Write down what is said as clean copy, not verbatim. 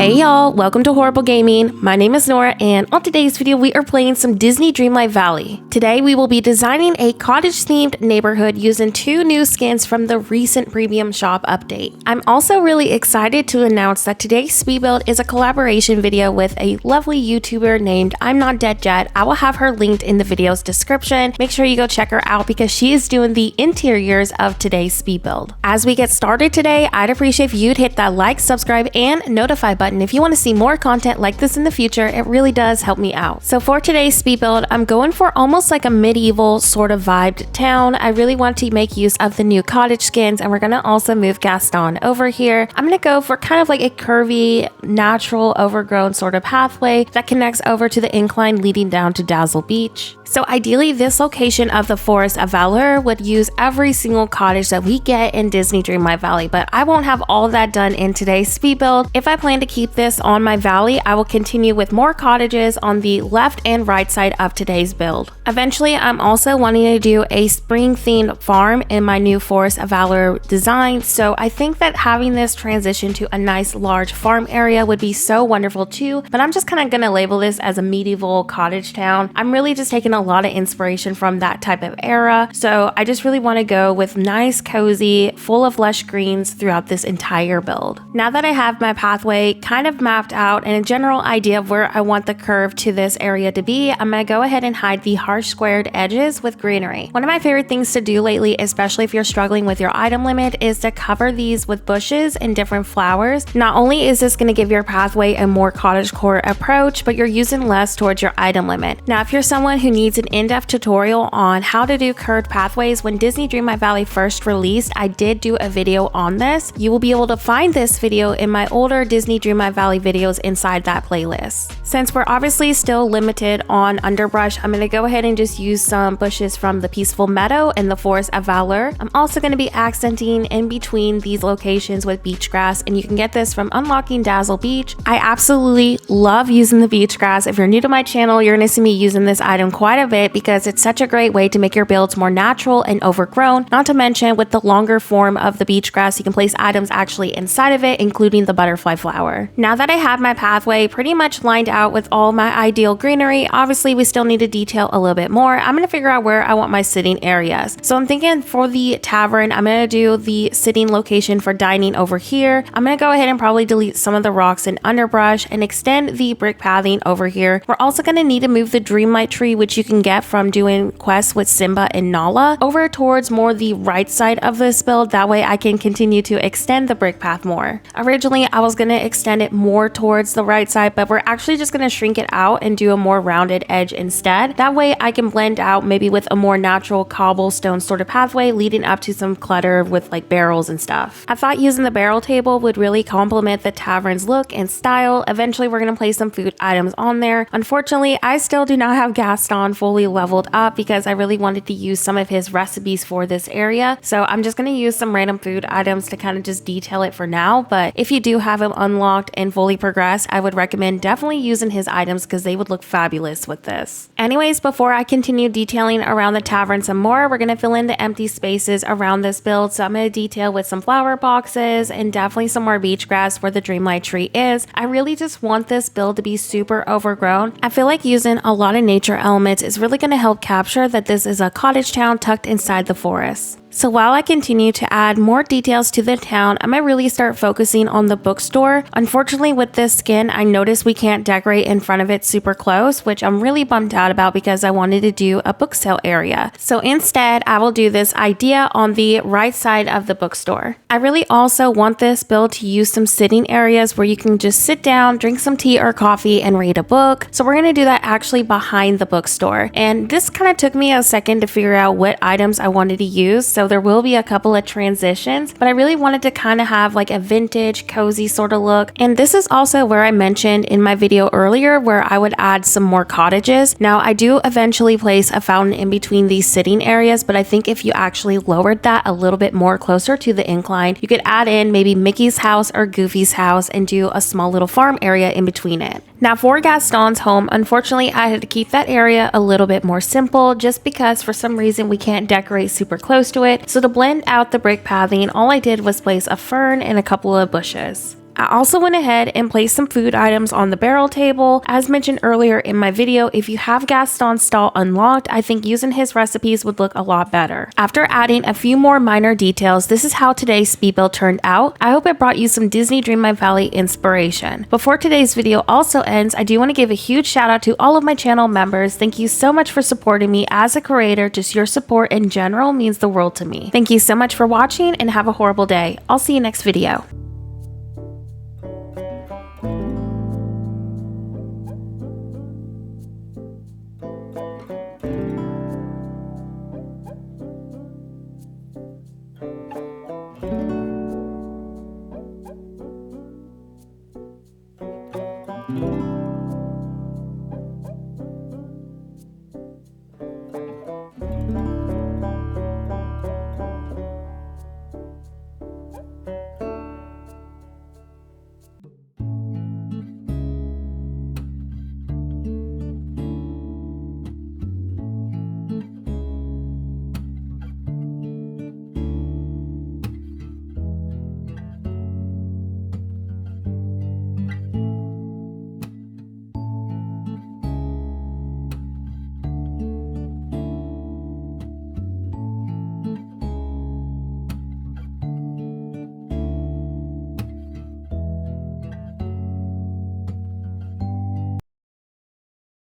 Hey y'all, welcome to Horrible Gaming. My name is Nora, and on today's video we are playing some Disney Dreamlight Valley. Today we will be designing a cottage-themed neighborhood using two new skins from the recent premium shop update. I'm also really excited to announce that today's speed build is a collaboration video with a lovely YouTuber named I'm Not Dead Yet. I will have her linked in the video's description. Make sure you go check her out because she is doing the interiors of today's speed build. As we get started today, I'd appreciate if you'd hit that like, subscribe, and notify button if you want to see more content like this in the future. It really does help me out. So for today's speed build, I'm going for almost like a medieval sort of vibed town. I really want to make use of the new cottage skins, and we're going to also move Gaston over here. I'm going to go for kind of like a curvy, natural, overgrown sort of pathway that connects over to the incline leading down to Dazzle Beach. So ideally, this location of the Forest of Valor would use every single cottage that we get in Disney Dreamlight Valley, but I won't have all that done in today's speed build. If I plan to keep this on my valley, I will continue with more cottages on the left and right side of today's build. Eventually, I'm also wanting to do a spring-themed farm in my new Forest of Valor design, so I think that having this transition to a nice large farm area would be so wonderful too, but I'm just kind of going to label this as a medieval cottage town. I'm really just taking a lot of inspiration from that type of era, so I just really want to go with nice, cozy, full of lush greens throughout this entire build. Now that I have my pathway kind of mapped out and a general idea of where I want the curve to this area to be, I'm going to go ahead and hide the harsh squared edges with greenery. One of my favorite things to do lately, especially if you're struggling with your item limit, is to cover these with bushes and different flowers. Not only is this going to give your pathway a more cottagecore approach, but you're using less towards your item limit. Now, if you're someone who needs an in-depth tutorial on how to do curved pathways, when Disney Dreamlight Valley first released, I did do a video on this. You will be able to find this video in my older Disney Dreamlight Valley videos inside that playlist. Since we're obviously still limited on underbrush, I'm going to go ahead and just use some bushes from the Peaceful Meadow and the Forest of Valor. I'm also going to be accenting in between these locations with beach grass, and you can get this from unlocking Dazzle Beach. I absolutely love using the beach grass. If you're new to my channel, you're going to see me using this item quite a bit because it's such a great way to make your builds more natural and overgrown. Not to mention, with the longer form of the beach grass, you can place items actually inside of it, including the butterfly flower. Now that I have my pathway pretty much lined out with all my ideal greenery, obviously we still need to detail a little bit more. I'm going to figure out where I want my sitting areas. So I'm thinking for the tavern, I'm going to do the sitting location for dining over here. I'm going to go ahead and probably delete some of the rocks and underbrush and extend the brick pathing over here. We're also going to need to move the Dreamlight tree, which you can get from doing quests with Simba and Nala, over towards more the right side of this build. That way I can continue to extend the brick path more. Originally, I was going to extend it more towards the right side, but we're actually just going to shrink it out and do a more rounded edge instead. That way I can blend out maybe with a more natural cobblestone sort of pathway leading up to some clutter with like barrels and stuff. I thought using the barrel table would really complement the tavern's look and style. Eventually, we're going to place some food items on there. Unfortunately, I still do not have Gaston fully leveled up because I really wanted to use some of his recipes for this area. So I'm just going to use some random food items to kind of just detail it for now. But if you do have him unlocked and fully progressed, I would recommend definitely using his items because they would look fabulous with this. Anyways, before I continue detailing around the tavern some more, we're going to fill in the empty spaces around this build. So I'm going to detail with some flower boxes and definitely some more beach grass where the Dreamlight tree is. I really just want this build to be super overgrown. I feel like using a lot of nature elements is really going to help capture that this is a cottage town tucked inside the forest. So while I continue to add more details to the town, I might really start focusing on the bookstore. Unfortunately, with this skin, I noticed we can't decorate in front of it super close, which I'm really bummed out about because I wanted to do a book sale area. So instead, I will do this idea on the right side of the bookstore. I really also want this build to use some sitting areas where you can just sit down, drink some tea or coffee, and read a book. So we're going to do that actually behind the bookstore. And this kind of took me a second to figure out what items I wanted to use. So there will be a couple of transitions, but I really wanted to kind of have like a vintage, cozy sort of look. And this is also where I mentioned in my video earlier where I would add some more cottages. Now, I do eventually place a fountain in between these sitting areas, but I think if you actually lowered that a little bit more closer to the incline, you could add in maybe Mickey's house or Goofy's house and do a small little farm area in between it. Now for Gaston's home, unfortunately I had to keep that area a little bit more simple just because for some reason we can't decorate super close to it. So to blend out the brick pathing, all I did was place a fern and a couple of bushes. I also went ahead and placed some food items on the barrel table. As mentioned earlier in my video, if you have Gaston's stall unlocked, I think using his recipes would look a lot better. After adding a few more minor details, this is how today's speed build turned out. I hope it brought you some Disney Dreamlight Valley inspiration. Before today's video also ends, I do want to give a huge shout out to all of my channel members. Thank you so much for supporting me as a creator. Just your support in general means the world to me. Thank you so much for watching and have a horrible day. I'll see you next video.